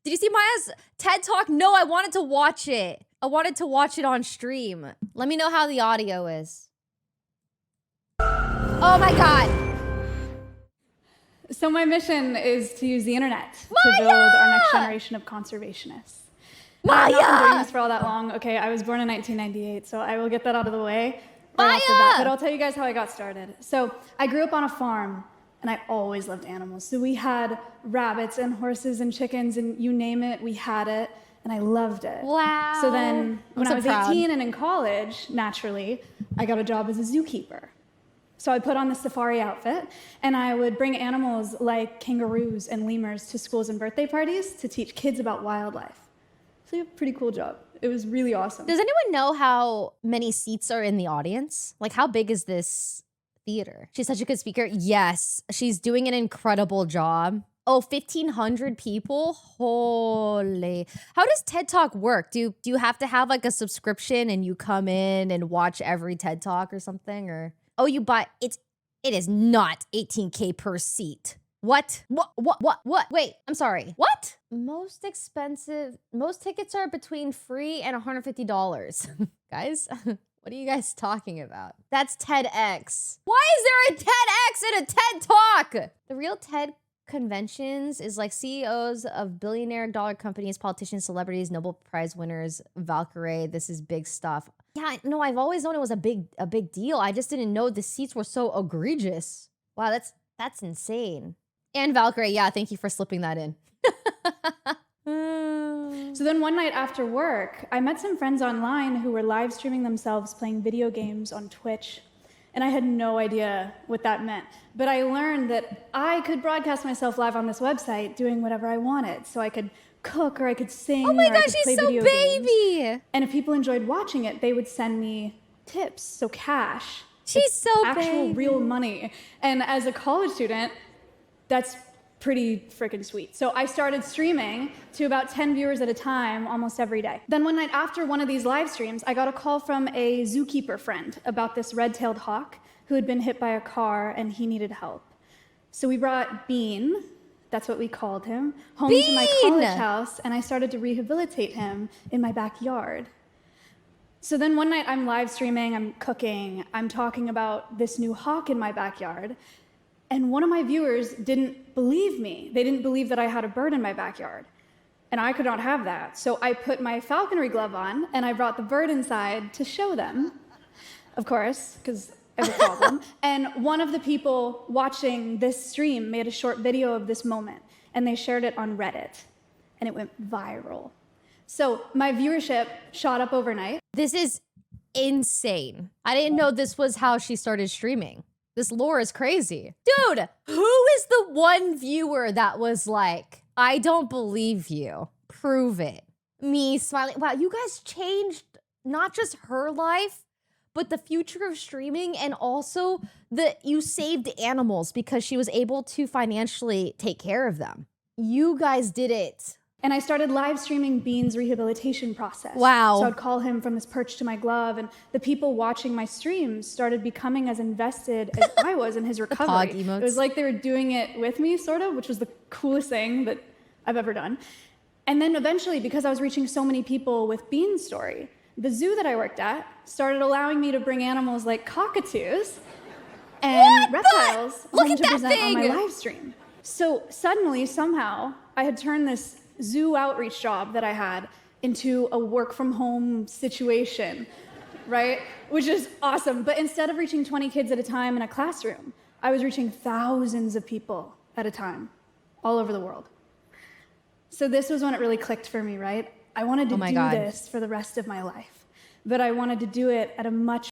Did you see Maya's TED Talk? No, I wanted to watch it. I wanted to watch it on stream. Let me know how the audio is. Oh my God. So my mission is to use the internet to build our next generation of conservationists. I've not been doing this for all that long. Okay, I was born in 1998, so I will get that out of the way right after that. But I'll tell you guys how I got started. So I grew up on a farm, and I always loved animals. So we had rabbits and horses and chickens, and you name it, we had it, and I loved it. Wow. So then when I was 18 and in college, naturally, I got a job as a zookeeper. So I put on the safari outfit, and I would bring animals like kangaroos and lemurs to schools and birthday parties to teach kids about wildlife. So you have a pretty cool job. It was really awesome. Does anyone know how many seats are in the audience? Like, how big is this theater? She's such a good speaker. Yes, she's doing an incredible job. Oh, 1,500 people? Holy. How does TED Talk work? Do you have to have like a subscription and you come in and watch every TED Talk or something? Or oh, you buy it is not $18K per seat. What? Wait, I'm sorry. What? Most tickets are between free and $150. Guys, what are you guys talking about? That's TEDx. Why is there a TEDx and a TED Talk? The real TED conventions is like CEOs of billion dollar companies, politicians, celebrities, Nobel Prize winners, Valkyrae. This is big stuff. Yeah, no, I've always known it was a big deal. I just didn't know the seats were so egregious. Wow, that's insane. And Valkyrae, yeah, thank you for slipping that in. So then one night after work, I met some friends online who were live streaming themselves playing video games on Twitch. And I had no idea what that meant. But I learned that I could broadcast myself live on this website doing whatever I wanted. So I could cook or I could sing. Oh my gosh, gosh, she's so baby. Games. And if people enjoyed watching it, they would send me tips, so cash. She's so actual real money. And as a college student, that's pretty freaking sweet. So I started streaming to about 10 viewers at a time almost every day. Then one night after one of these live streams, I got a call from a zookeeper friend about this red-tailed hawk who had been hit by a car and he needed help. So we brought Bean, that's what we called him, home to my college house, and I started to rehabilitate him in my backyard. So then one night I'm live streaming, I'm cooking, I'm talking about this new hawk in my backyard, and one of my viewers didn't believe me. They didn't believe that I had a bird in my backyard. And I could not have that. So I put my falconry glove on and I brought the bird inside to show them, of course, because I have a problem. And one of the people watching this stream made a short video of this moment and they shared it on Reddit and it went viral. So my viewership shot up overnight. This is insane. I didn't know this was how she started streaming. This lore is crazy. Dude, who is the one viewer that was like, I don't believe you. Prove it. Me smiling. Wow, you guys changed not just her life, but the future of streaming, and also you saved animals because she was able to financially take care of them. You guys did it. And I started live streaming Bean's rehabilitation process. Wow. So I'd call him from his perch to my glove, and the people watching my streams started becoming as invested as I was in his recovery. It was like they were doing it with me, sort of, which was the coolest thing that I've ever done. And then eventually, because I was reaching so many people with Bean's story, the zoo that I worked at started allowing me to bring animals like cockatoos and reptiles home to present on my live stream. So suddenly, somehow, I had turned this zoo outreach job that I had into a work from home situation, right? Which is awesome. But instead of reaching 20 kids at a time in a classroom, I was reaching thousands of people at a time, all over the world. So this was when it really clicked for me, right? I wanted to do this for the rest of my life, but I wanted to do it at a much...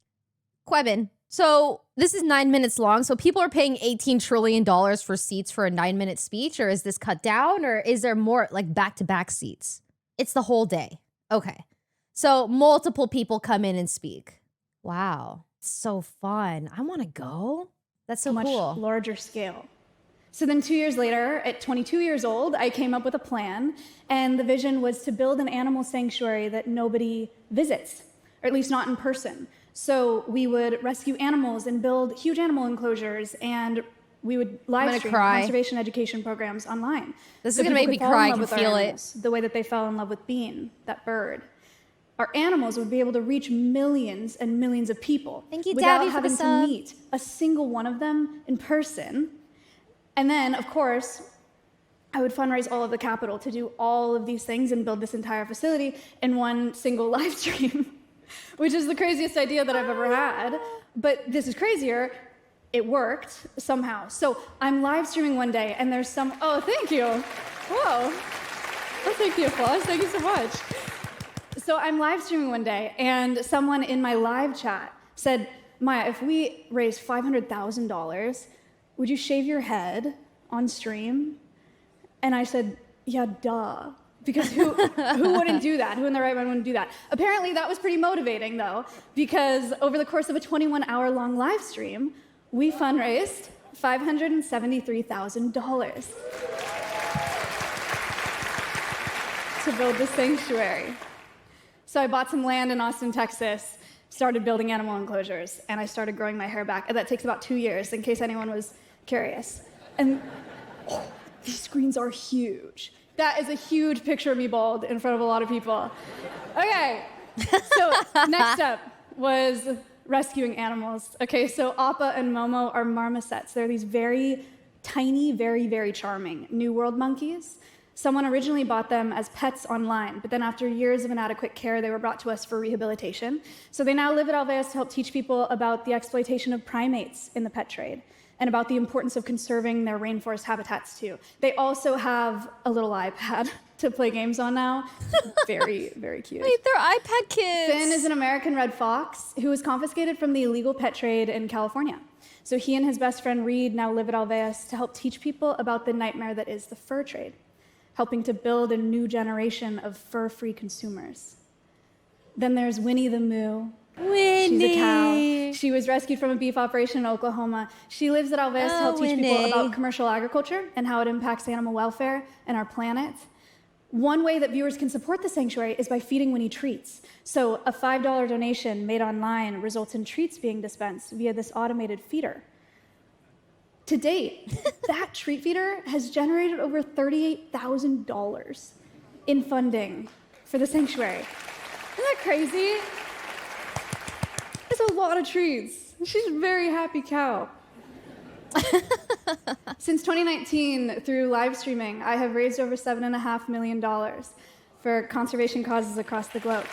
Quebin, so this is 9 minutes long, so people are paying $18 trillion for seats for a 9-minute speech, or is this cut down, or is there more like back-to-back seats? It's the whole day. Okay. So multiple people come in and speak. Wow. So fun. I want to go. That's so cool. Much larger scale. So then 2 years later, at 22 years old, I came up with a plan, and the vision was to build an animal sanctuary that nobody visits, or at least not in person. So we would rescue animals and build huge animal enclosures and we would live gonna stream cry. conservation education programs online. This is So gonna make people me could fall in cry. I love can with our feel it. animals, the way that they fell in love with Bean, that bird. Our animals would be able to reach millions and millions of people Thank you, without Dabby, for the having to sub. meet a single one of them in person. And then, of course, I would fundraise all of the capital to do all of these things and build this entire facility in one single live stream, which is the craziest idea that I've ever had. But this is crazier. It worked somehow. So I'm live streaming one day, and there's some. Oh, thank you. Whoa. I'll take the applause. Thank you so much. So I'm live streaming one day, and someone in my live chat said, Maya, if we raise $500,000, would you shave your head on stream? And I said, yeah, duh. Because who wouldn't do that? Who in their right mind wouldn't do that? Apparently that was pretty motivating though, because over the course of a 21-hour-long live stream, we fundraised $573,000 to build the sanctuary. So I bought some land in Austin, Texas, started building animal enclosures, and I started growing my hair back. And that takes about 2 years, in case anyone was curious. And these screens are huge. That is a huge picture of me bald in front of a lot of people. Okay, so next up was rescuing animals. Okay, so Appa and Momo are marmosets. They're these very tiny, very, very charming New World monkeys. Someone originally bought them as pets online, but then after years of inadequate care, they were brought to us for rehabilitation. So they now live at Alveus to help teach people about the exploitation of primates in the pet trade and about the importance of conserving their rainforest habitats too. They also have a little iPad to play games on now. Very, very cute. Wait, they're iPad kids. Finn is an American red fox who was confiscated from the illegal pet trade in California. So he and his best friend Reed now live at Alveus to help teach people about the nightmare that is the fur trade, helping to build a new generation of fur-free consumers. Then there's Winnie the Moo. Winnie. She's a cow. She was rescued from a beef operation in Oklahoma. She lives at Alveus to help teach people about commercial agriculture and how it impacts animal welfare and our planet. One way that viewers can support the sanctuary is by feeding Winnie treats. So a $5 donation made online results in treats being dispensed via this automated feeder. To date, that treat feeder has generated over $38,000 in funding for the sanctuary. Isn't that crazy? It's a lot of treats. She's a very happy cow. Since 2019, through live streaming, I have raised over $7.5 million for conservation causes across the globe.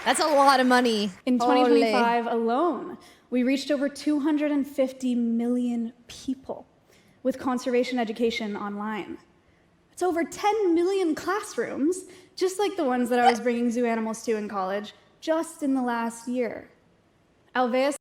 That's a lot of money. In 2025 alone, we reached over 250 million people with conservation education online. It's over 10 million classrooms, just like the ones that I was bringing zoo animals to in college, just in the last year. Alveus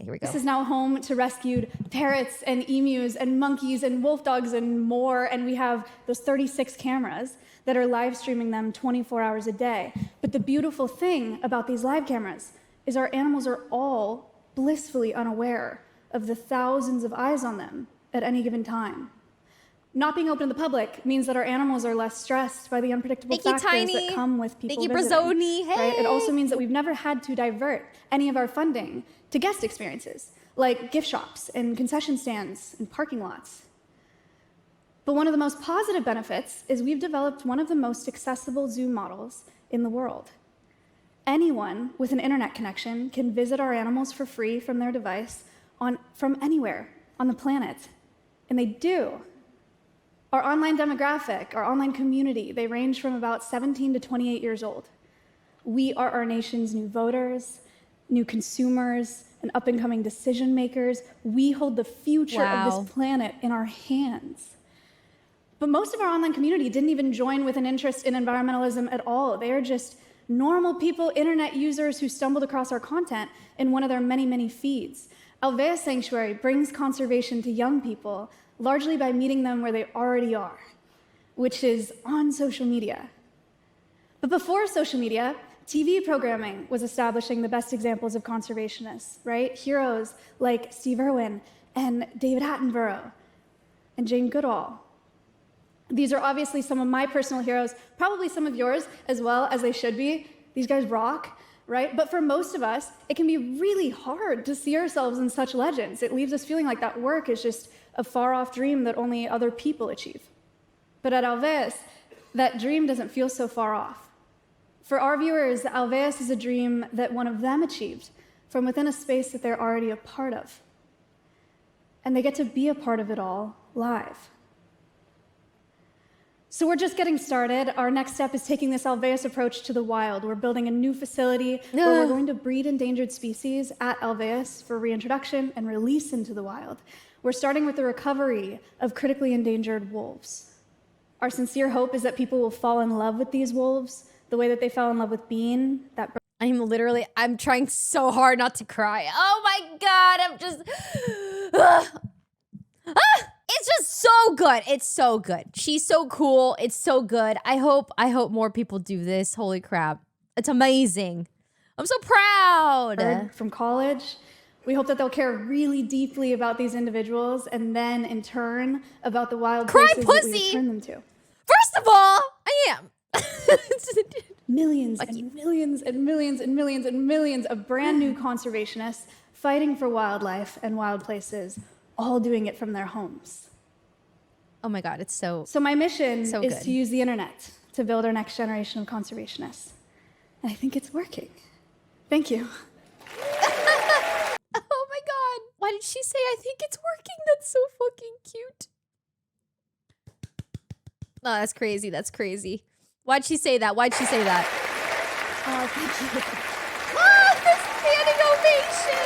Here we go. This is now home to rescued parrots and emus and monkeys and wolf dogs and more, and we have those 36 cameras that are live streaming them 24 hours a day. But the beautiful thing about these live cameras is our animals are all blissfully unaware of the thousands of eyes on them at any given time. Not being open to the public means that our animals are less stressed by the unpredictable factors that come with people visiting. Brazzoni. Hey. Right? It also means that we've never had to divert any of our funding to guest experiences, like gift shops and concession stands and parking lots. But one of the most positive benefits is we've developed one of the most accessible zoo models in the world. Anyone with an internet connection can visit our animals for free from their device from anywhere on the planet, and they do. Our online demographic, our online community, they range from about 17 to 28 years old. We are our nation's new voters, new consumers, and up-and-coming decision makers. We hold the future of this planet in our hands. But most of our online community didn't even join with an interest in environmentalism at all. They are just normal people, internet users who stumbled across our content in one of their many, many feeds. Alveus Sanctuary brings conservation to young people largely by meeting them where they already are, which is on social media. But before social media, TV programming was establishing the best examples of conservationists, right? Heroes like Steve Irwin and David Attenborough and Jane Goodall. These are obviously some of my personal heroes, probably some of yours as well, as they should be. These guys rock, right? But for most of us, it can be really hard to see ourselves in such legends. It leaves us feeling like that work is just a far-off dream that only other people achieve. But at Alveus, that dream doesn't feel so far off. For our viewers, Alveus is a dream that one of them achieved from within a space that they're already a part of. And they get to be a part of it all live. So we're just getting started. Our next step is taking this Alveus approach to the wild. We're building a new facility where we're going to breed endangered species at Alveus for reintroduction and release into the wild. We're starting with the recovery of critically endangered wolves. Our sincere hope is that people will fall in love with these wolves the way that they fell in love with Bean, that I'm trying so hard not to cry. Oh my God, I'm just, it's just so good. It's so good. She's so cool. It's so good. I hope more people do this. Holy crap. It's amazing. I'm so proud. From college. We hope that they'll care really deeply about these individuals and then in turn about the wild places that we return them to. First of all, I am. Millions and millions and millions and millions and millions of brand new conservationists fighting for wildlife and wild places, all doing it from their homes. Oh my God, it's so my mission is good. to use the internet to build our next generation of conservationists. And I think it's working. Thank you. Oh my God. Why did she say I think it's working? That's so fucking cute. Oh, that's crazy. That's crazy. Why'd she say that? Why'd she say that? Oh, thank you. Oh, the standing ovation.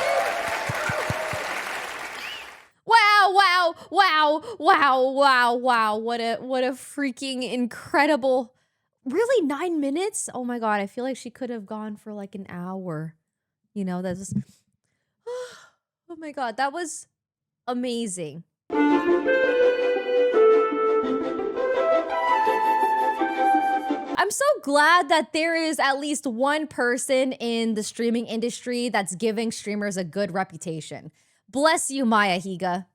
Wow. What a freaking incredible, really 9 minutes? Oh my God. I feel like she could have gone for like an hour. You know, that's just, oh my God. That was amazing. I'm so glad that there is at least one person in the streaming industry that's giving streamers a good reputation. Bless you, Maya Higa.